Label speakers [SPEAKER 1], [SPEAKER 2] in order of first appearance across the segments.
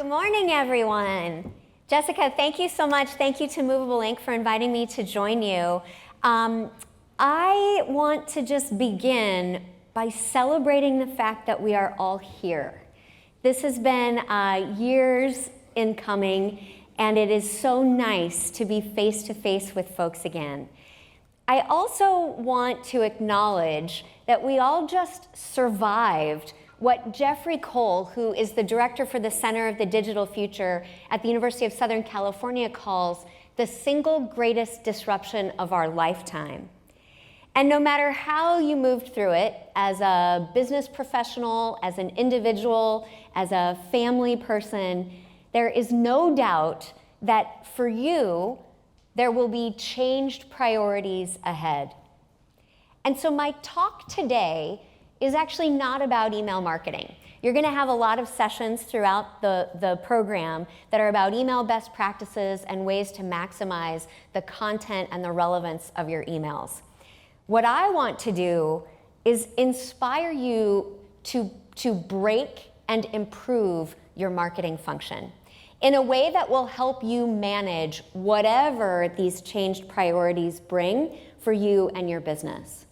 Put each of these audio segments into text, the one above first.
[SPEAKER 1] Good morning, everyone. Jessica, thank you so much. Thank you to Movable Inc. for inviting me to join you. I want to just begin by celebrating the fact that we are all here. This has been years in coming, and it is so nice to be face-to-face with folks again. I also want to acknowledge that we all just survived what Jeffrey Cole, who is the director for the Center of the Digital Future at the University of Southern California, calls the single greatest disruption of our lifetime. And no matter how you moved through it, as a business professional, as an individual, as a family person, there is no doubt that for you, there will be changed priorities ahead. And so my talk today is actually not about email marketing. You're gonna have a lot of sessions throughout the program that are about email best practices and ways to maximize the content and the relevance of your emails. What I want to do is inspire you to break and improve your marketing function in a way that will help you manage whatever these changed priorities bring for you and your business.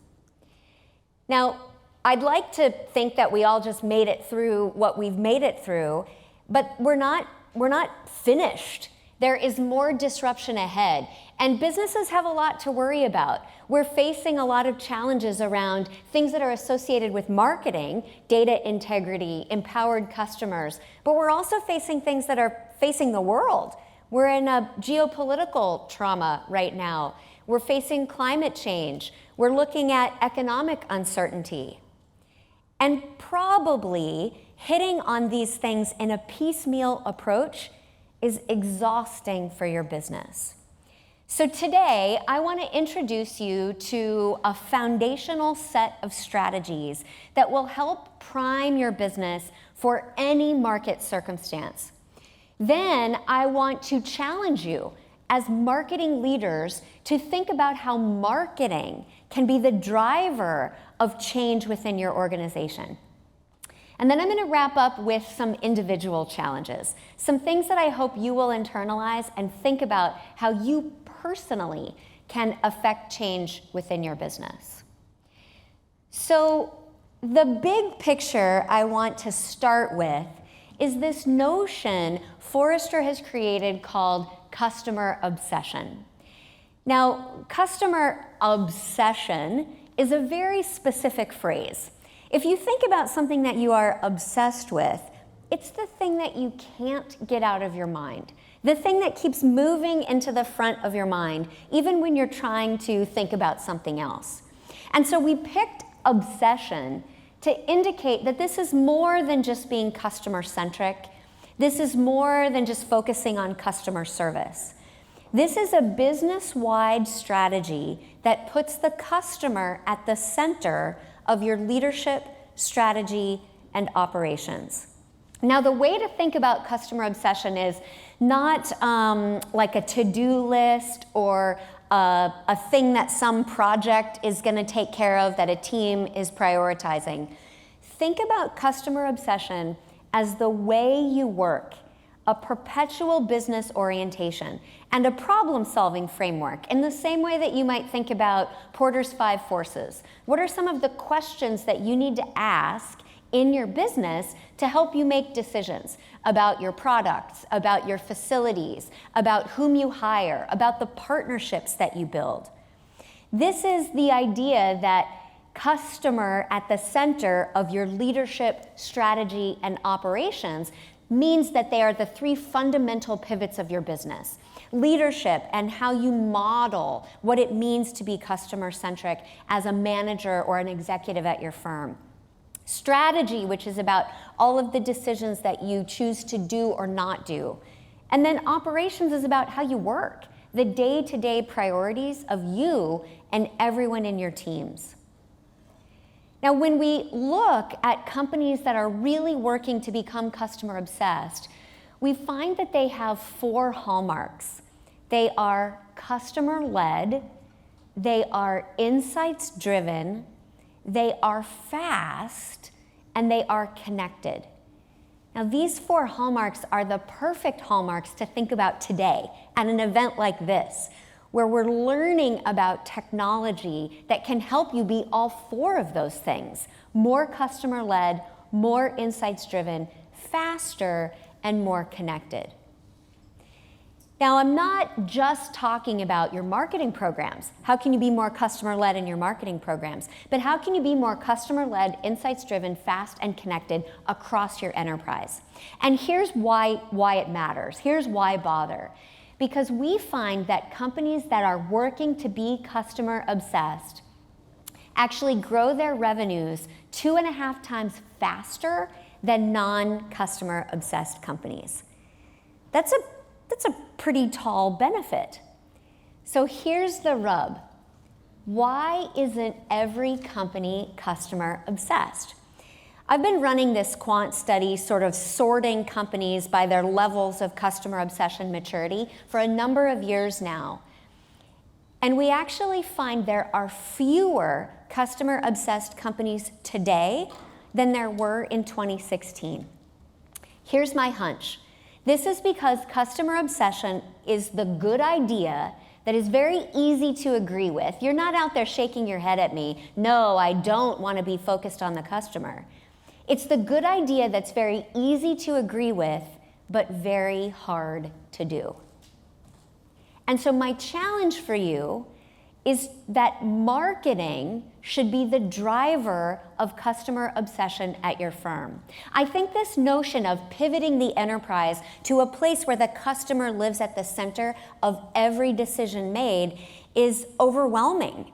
[SPEAKER 1] Now, I'd like to think that we all just made it through what we've made it through, but we're not finished. There is more disruption ahead, and businesses have a lot to worry about. We're facing a lot of challenges around things that are associated with marketing, data integrity, empowered customers, but we're also facing things that are facing the world. We're in a geopolitical trauma right now. We're facing climate change. We're looking at economic uncertainty. And probably hitting on these things in a piecemeal approach is exhausting for your business. So today, I want to introduce you to a foundational set of strategies that will help prime your business for any market circumstance. Then I want to challenge you as marketing leaders to think about how marketing can be the driver of change within your organization. And then I'm going to wrap up with some individual challenges, some things that I hope you will internalize and think about how you personally can affect change within your business. So the big picture I want to start with is this notion Forrester has created called customer obsession. Now, customer obsession is a very specific phrase. If you think about something that you are obsessed with, it's the thing that you can't get out of your mind, the thing that keeps moving into the front of your mind, even when you're trying to think about something else. And so we picked obsession to indicate that this is more than just being customer-centric. This is more than just focusing on customer service. This is a business-wide strategy that puts the customer at the center of your leadership, strategy, and operations. Now, the way to think about customer obsession is not like a to-do list or a thing that some project is going to take care of that a team is prioritizing. Think about customer obsession as the way you work, a perpetual business orientation, and a problem-solving framework in the same way that you might think about Porter's 5 forces. What are some of the questions that you need to ask in your business to help you make decisions about your products, about your facilities, about whom you hire, about the partnerships that you build? This is the idea that customer at the center of your leadership, strategy, and operations means that they are the 3 fundamental pivots of your business. Leadership and how you model what it means to be customer-centric as a manager or an executive at your firm. Strategy, which is about all of the decisions that you choose to do or not do. And then operations is about how you work, the day-to-day priorities of you and everyone in your teams. Now, when we look at companies that are really working to become customer obsessed, we find that they have 4 hallmarks. They are customer-led, they are insights-driven, they are fast, and they are connected. Now, these 4 hallmarks are the perfect hallmarks to think about today at an event like this, where we're learning about technology that can help you be all 4 of those things: more customer-led, more insights-driven, faster, and more connected. Now, I'm not just talking about your marketing programs. How can you be more customer-led in your marketing programs? But how can you be more customer-led, insights-driven, fast, and connected across your enterprise? And here's why it matters. Here's why bother. Because we find that companies that are working to be customer-obsessed actually grow their revenues 2.5 times faster than non-customer-obsessed companies. That's a pretty tall benefit. So here's the rub. Why isn't every company customer obsessed? I've been running this quant study, sort of sorting companies by their levels of customer obsession maturity for a number of years now. And we actually find there are fewer customer obsessed companies today than there were in 2016. Here's my hunch. This is because customer obsession is the good idea that is very easy to agree with. You're not out there shaking your head at me, no, I don't want to be focused on the customer. It's the good idea that's very easy to agree with, but very hard to do. And so my challenge for you is that marketing should be the driver of customer obsession at your firm. I think this notion of pivoting the enterprise to a place where the customer lives at the center of every decision made is overwhelming.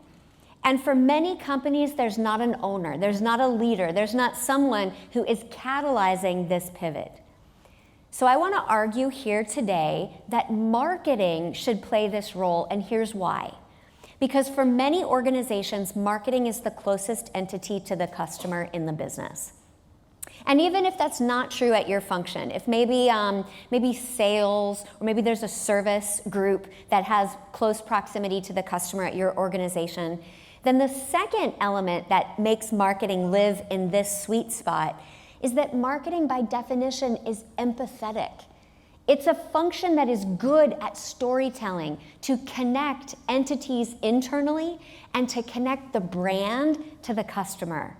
[SPEAKER 1] And for many companies, there's not an owner, there's not a leader, there's not someone who is catalyzing this pivot. So I want to argue here today that marketing should play this role, and here's why. Because for many organizations, marketing is the closest entity to the customer in the business. And even if that's not true at your function, if maybe sales, or maybe there's a service group that has close proximity to the customer at your organization, then the second element that makes marketing live in this sweet spot is that marketing by definition is empathetic. It's a function that is good at storytelling, to connect entities internally and to connect the brand to the customer.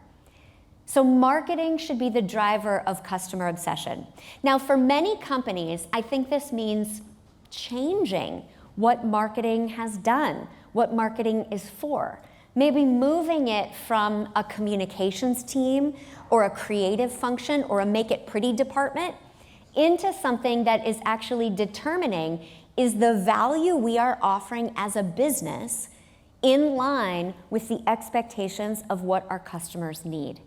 [SPEAKER 1] So marketing should be the driver of customer obsession. Now, for many companies, I think this means changing what marketing has done, what marketing is for. Maybe moving it from a communications team or a creative function or a make it pretty department into something that is actually determining, is the value we are offering as a business in line with the expectations of what our customers need?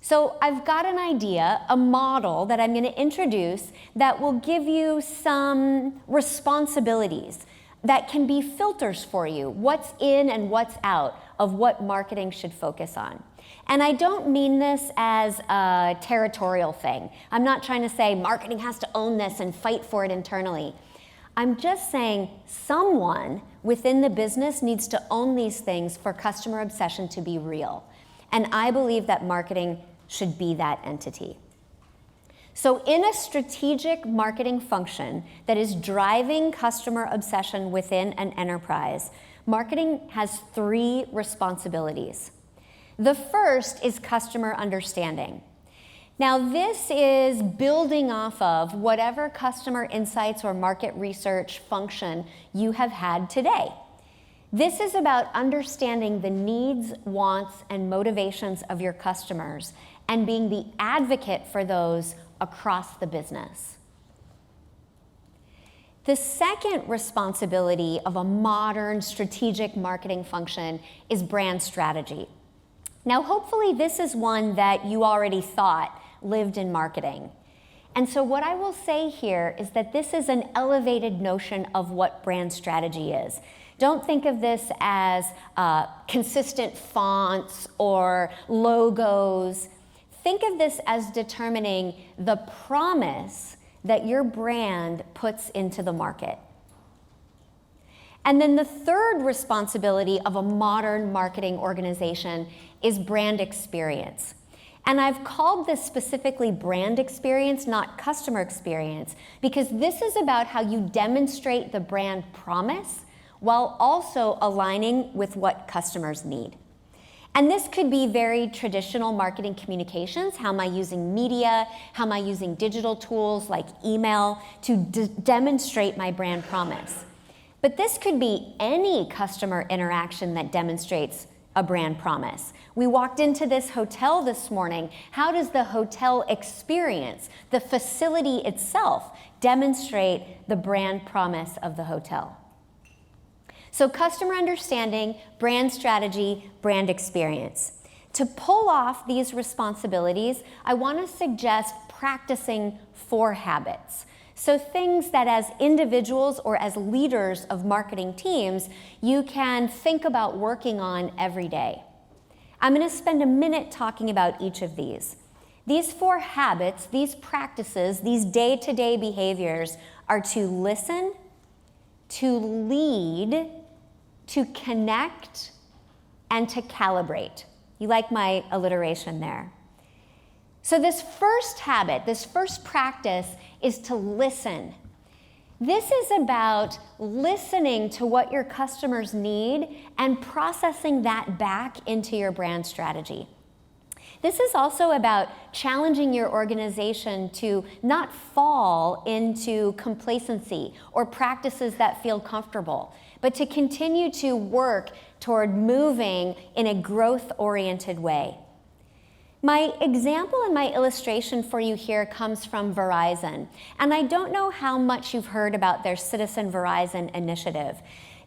[SPEAKER 1] So I've got an idea, a model that I'm going to introduce that will give you some responsibilities that can be filters for you, what's in and what's out of what marketing should focus on. And I don't mean this as a territorial thing. I'm not trying to say marketing has to own this and fight for it internally. I'm just saying someone within the business needs to own these things for customer obsession to be real. And I believe that marketing should be that entity. So in a strategic marketing function that is driving customer obsession within an enterprise, marketing has 3 responsibilities. The first is customer understanding. Now, this is building off of whatever customer insights or market research function you have had today. This is about understanding the needs, wants, and motivations of your customers and being the advocate for those across the business. The second responsibility of a modern strategic marketing function is brand strategy. Now, hopefully this is one that you already thought lived in marketing. And so what I will say here is that this is an elevated notion of what brand strategy is. Don't think of this as consistent fonts or logos. Think of this as determining the promise that your brand puts into the market. And then the third responsibility of a modern marketing organization is brand experience. And I've called this specifically brand experience, not customer experience, because this is about how you demonstrate the brand promise while also aligning with what customers need. And this could be very traditional marketing communications. How am I using media? How am I using digital tools like email to demonstrate my brand promise? But this could be any customer interaction that demonstrates a brand promise. We walked into this hotel this morning. How does the hotel experience, the facility itself, demonstrate the brand promise of the hotel? So customer understanding, brand strategy, brand experience. To pull off these responsibilities, I want to suggest practicing 4 habits. So things that as individuals or as leaders of marketing teams, you can think about working on every day. I'm going to spend a minute talking about each of these. These 4 habits, these practices, these day-to-day behaviors are to listen, to lead, to connect, and to calibrate. You like my alliteration there. So this first habit, this first practice is to listen. This is about listening to what your customers need and processing that back into your brand strategy. This is also about challenging your organization to not fall into complacency or practices that feel comfortable, but to continue to work toward moving in a growth-oriented way. My example and my illustration for you here comes from Verizon, and I don't know how much you've heard about their Citizen Verizon initiative.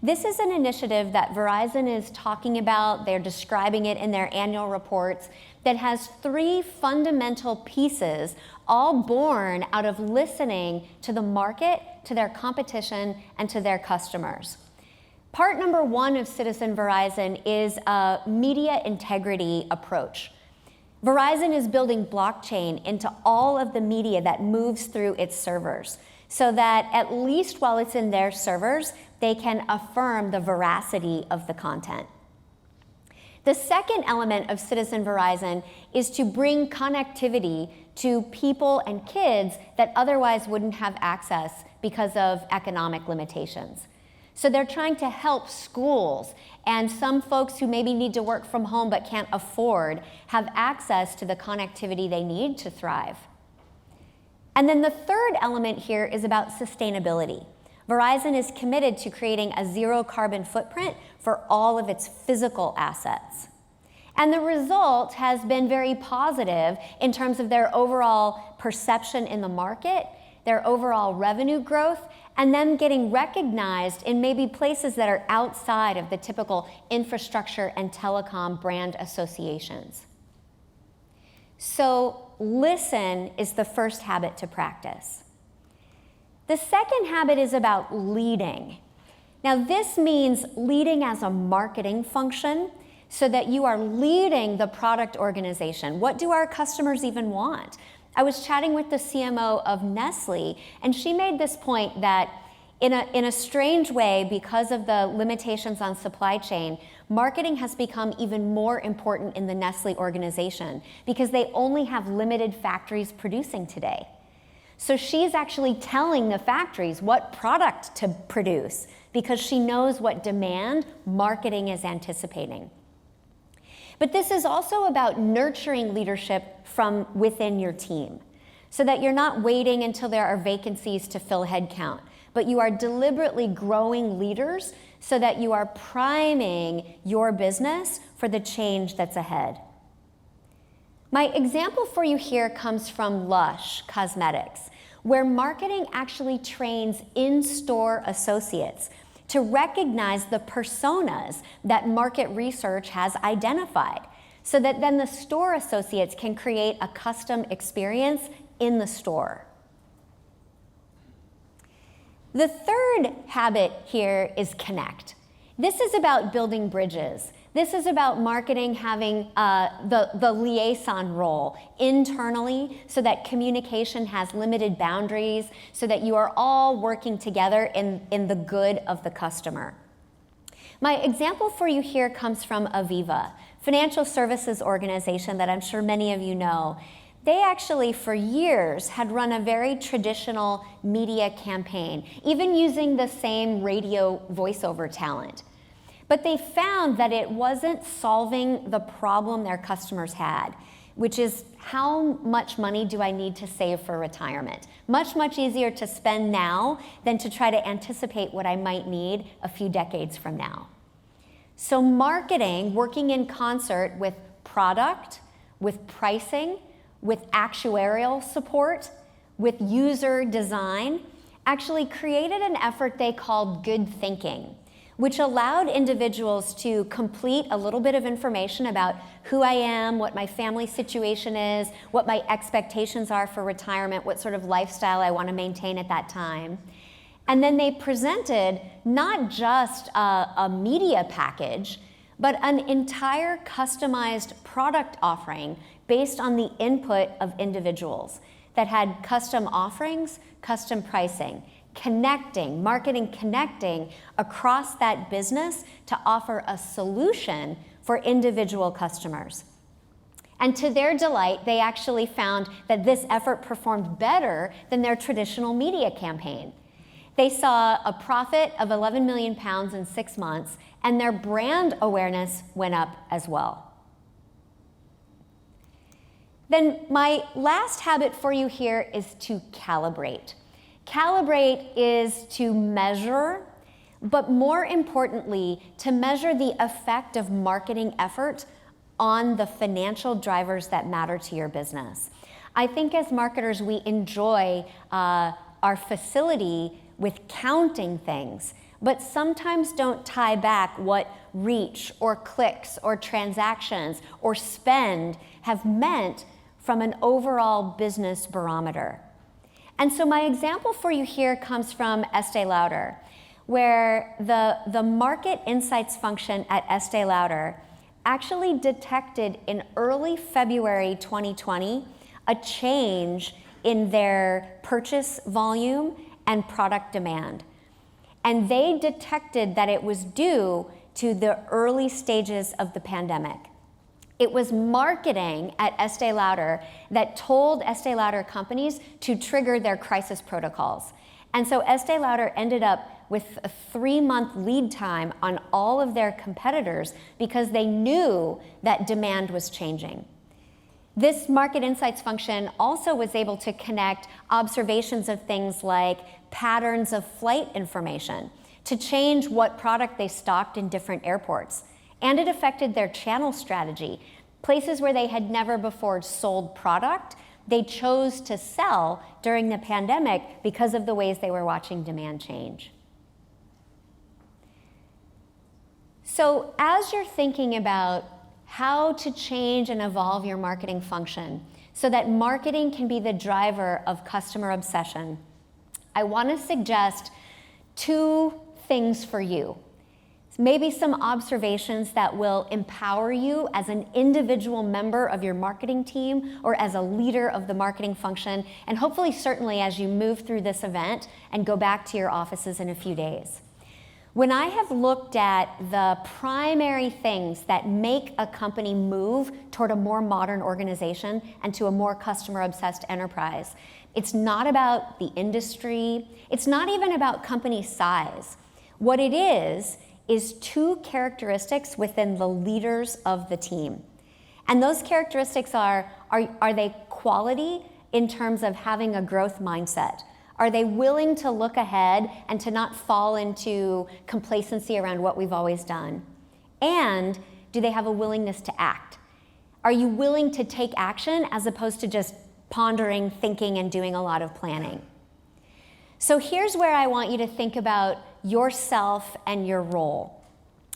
[SPEAKER 1] This is an initiative that Verizon is talking about, they're describing it in their annual reports, that has 3 fundamental pieces, all born out of listening to the market, to their competition, and to their customers. Part number 1 of Citizen Verizon is a media integrity approach. Verizon is building blockchain into all of the media that moves through its servers, so that at least while it's in their servers, they can affirm the veracity of the content. The second element of Citizen Verizon is to bring connectivity to people and kids that otherwise wouldn't have access because of economic limitations. So they're trying to help schools and some folks who maybe need to work from home but can't afford have access to the connectivity they need to thrive. And then the third element here is about sustainability. Verizon is committed to creating a zero carbon footprint for all of its physical assets. And the result has been very positive in terms of their overall perception in the market, their overall revenue growth, and them getting recognized in maybe places that are outside of the typical infrastructure and telecom brand associations. So listen is the first habit to practice. The second habit is about leading. Now this means leading as a marketing function so that you are leading the product organization. What do our customers even want? I was chatting with the CMO of Nestle, and she made this point that in a strange way, because of the limitations on supply chain, marketing has become even more important in the Nestle organization because they only have limited factories producing today. So she's actually telling the factories what product to produce because she knows what demand marketing is anticipating. But this is also about nurturing leadership from within your team so that you're not waiting until there are vacancies to fill headcount, but you are deliberately growing leaders so that you are priming your business for the change that's ahead. My example for you here comes from Lush Cosmetics, where marketing actually trains in-store associates to recognize the personas that market research has identified, so that then the store associates can create a custom experience in the store. The third habit here is connect. This is about building bridges. This is about marketing having the liaison role internally so that communication has limited boundaries, so that you are all working together in the good of the customer. My example for you here comes from Aviva, financial services organization that I'm sure many of you know. They actually, for years, had run a very traditional media campaign, even using the same radio voiceover talent. But they found that it wasn't solving the problem their customers had, which is how much money do I need to save for retirement? Much, much easier to spend now than to try to anticipate what I might need a few decades from now. So marketing, working in concert with product, with pricing, with actuarial support, with user design, actually created an effort they called good thinking, which allowed individuals to complete a little bit of information about who I am, what my family situation is, what my expectations are for retirement, what sort of lifestyle I want to maintain at that time. And then they presented not just a media package, but an entire customized product offering based on the input of individuals that had custom offerings, custom pricing, marketing connecting across that business to offer a solution for individual customers. And to their delight, they actually found that this effort performed better than their traditional media campaign. They saw a profit of £11 million in 6 months, and their brand awareness went up as well. Then my last habit for you here is to calibrate. Calibrate is to measure, but more importantly, to measure the effect of marketing effort on the financial drivers that matter to your business. I think as marketers, we enjoy our facility with counting things, but sometimes don't tie back what reach or clicks or transactions or spend have meant from an overall business barometer. And so my example for you here comes from Estee Lauder, where the market insights function at Estee Lauder actually detected in early February 2020 a change in their purchase volume and product demand. And they detected that it was due to the early stages of the pandemic. It was marketing at Estee Lauder that told Estee Lauder companies to trigger their crisis protocols. And so Estee Lauder ended up with a 3-month lead time on all of their competitors because they knew that demand was changing. This market insights function also was able to connect observations of things like patterns of flight information to change what product they stocked in different airports. And it affected their channel strategy. Places where they had never before sold product, they chose to sell during the pandemic because of the ways they were watching demand change. So as you're thinking about how to change and evolve your marketing function so that marketing can be the driver of customer obsession, I want to suggest 2 things for you. Maybe some observations that will empower you as an individual member of your marketing team or as a leader of the marketing function, and hopefully certainly as you move through this event and go back to your offices in a few days. When I have looked at the primary things that make a company move toward a more modern organization and to a more customer-obsessed enterprise, it's not about the industry, it's not even about company size. What it is 2 characteristics within the leaders of the team. And those characteristics are they quality in terms of having a growth mindset? Are they willing to look ahead and to not fall into complacency around what we've always done? And do they have a willingness to act? Are you willing to take action as opposed to just pondering, thinking, and doing a lot of planning? So here's where I want you to think about yourself and your role.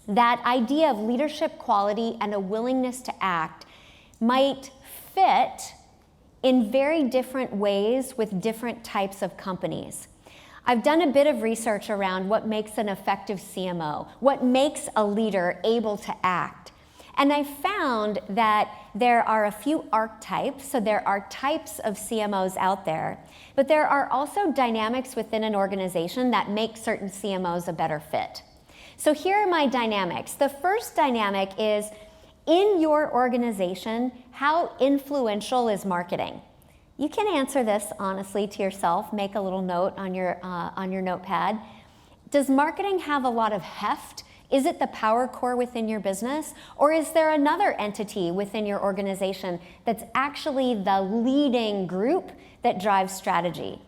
[SPEAKER 1] That idea of leadership quality and a willingness to act might fit in very different ways with different types of companies. I've done a bit of research around what makes an effective CMO, what makes a leader able to act. And I found that there are a few archetypes, so there are types of CMOs out there, but there are also dynamics within an organization that make certain CMOs a better fit. So here are my dynamics. The first dynamic is, in your organization, how influential is marketing? You can answer this honestly to yourself. Make a little note on your notepad. Does marketing have a lot of heft? Is it the power core within your business? Or is there another entity within your organization that's actually the leading group that drives strategy?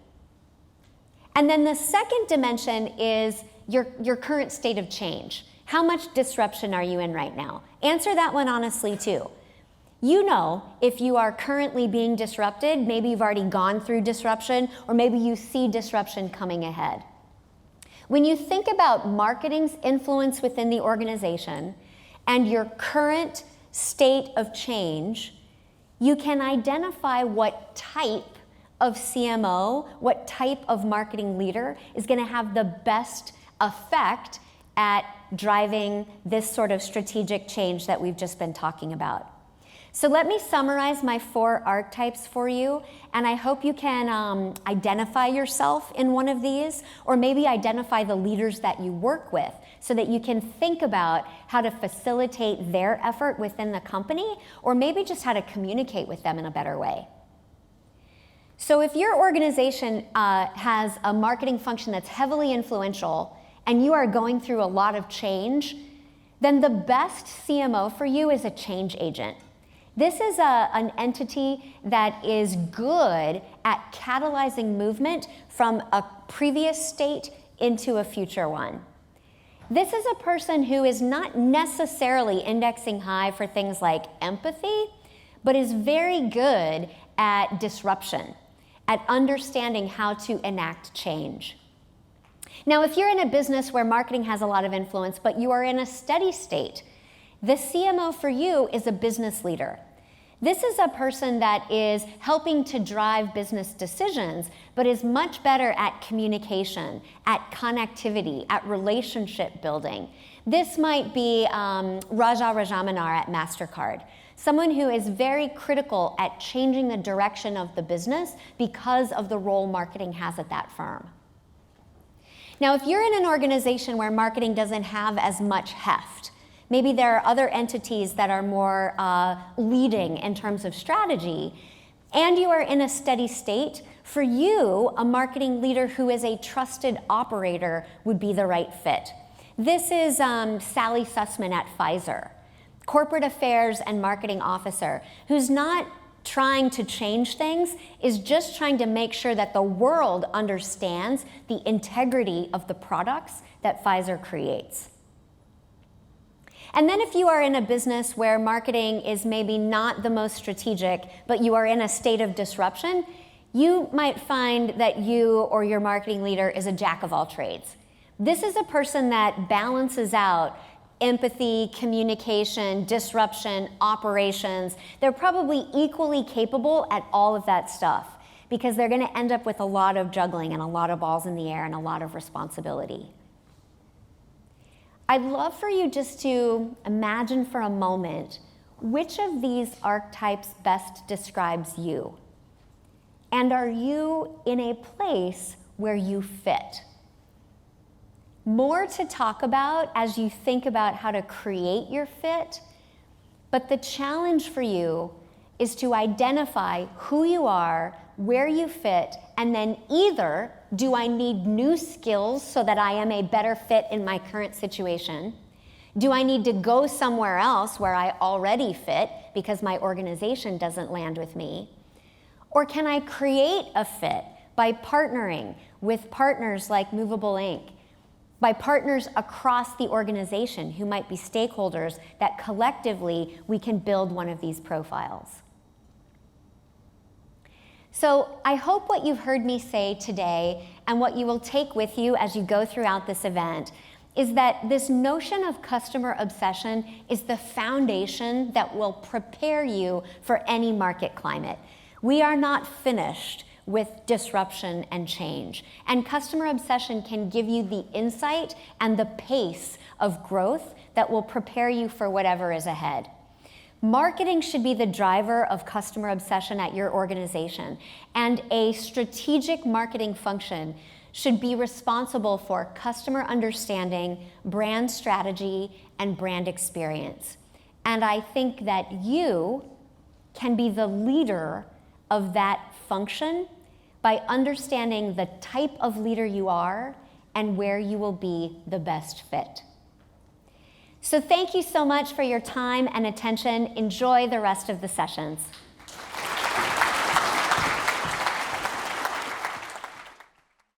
[SPEAKER 1] And then the second dimension is your current state of change. How much disruption are you in right now? Answer that one honestly too. You know if you are currently being disrupted, maybe you've already gone through disruption, or maybe you see disruption coming ahead. When you think about marketing's influence within the organization and your current state of change, you can identify what type of CMO, what type of marketing leader is going to have the best effect at driving this sort of strategic change that we've just been talking about. So let me summarize my 4 archetypes for you, and I hope you can identify yourself in one of these, or maybe identify the leaders that you work with so that you can think about how to facilitate their effort within the company, or maybe just how to communicate with them in a better way. So if your organization has a marketing function that's heavily influential and you are going through a lot of change, then the best CMO for you is a change agent. This is an entity that is good at catalyzing movement from a previous state into a future one. This is a person who is not necessarily indexing high for things like empathy, but is very good at disruption, at understanding how to enact change. Now, if you're in a business where marketing has a lot of influence, but you are in a steady state, the CMO for you is a business leader. This is a person that is helping to drive business decisions, but is much better at communication, at connectivity, at relationship building. This might be Raja Rajamanar at MasterCard, someone who is very critical at changing the direction of the business because of the role marketing has at that firm. Now, if you're in an organization where marketing doesn't have as much heft, maybe there are other entities that are more leading in terms of strategy, and you are in a steady state, for you, a marketing leader who is a trusted operator would be the right fit. This is Sally Sussman at Pfizer, corporate affairs and marketing officer, who's not trying to change things, is just trying to make sure that the world understands the integrity of the products that Pfizer creates. And then if you are in a business where marketing is maybe not the most strategic, but you are in a state of disruption, you might find that you or your marketing leader is a jack of all trades. This is a person that balances out empathy, communication, disruption, operations. They're probably equally capable at all of that stuff because they're going to end up with a lot of juggling and a lot of balls in the air and a lot of responsibility. I'd love for you just to imagine for a moment which of these archetypes best describes you. And are you in a place where you fit? More to talk about as you think about how to create your fit, but the challenge for you is to identify who you are, where you fit, and then either do I need new skills so that I am a better fit in my current situation? Do I need to go somewhere else where I already fit because my organization doesn't land with me? Or can I create a fit by partnering with partners like Movable Inc., by partners across the organization who might be stakeholders that collectively we can build one of these profiles? So I hope what you've heard me say today and what you will take with you as you go throughout this event is that this notion of customer obsession is the foundation that will prepare you for any market climate. We are not finished with disruption and change. And customer obsession can give you the insight and the pace of growth that will prepare you for whatever is ahead. Marketing should be the driver of customer obsession at your organization, and a strategic marketing function should be responsible for customer understanding, brand strategy, and brand experience. And I think that you can be the leader of that function by understanding the type of leader you are and where you will be the best fit. So thank you so much for your time and attention. Enjoy the rest of the sessions.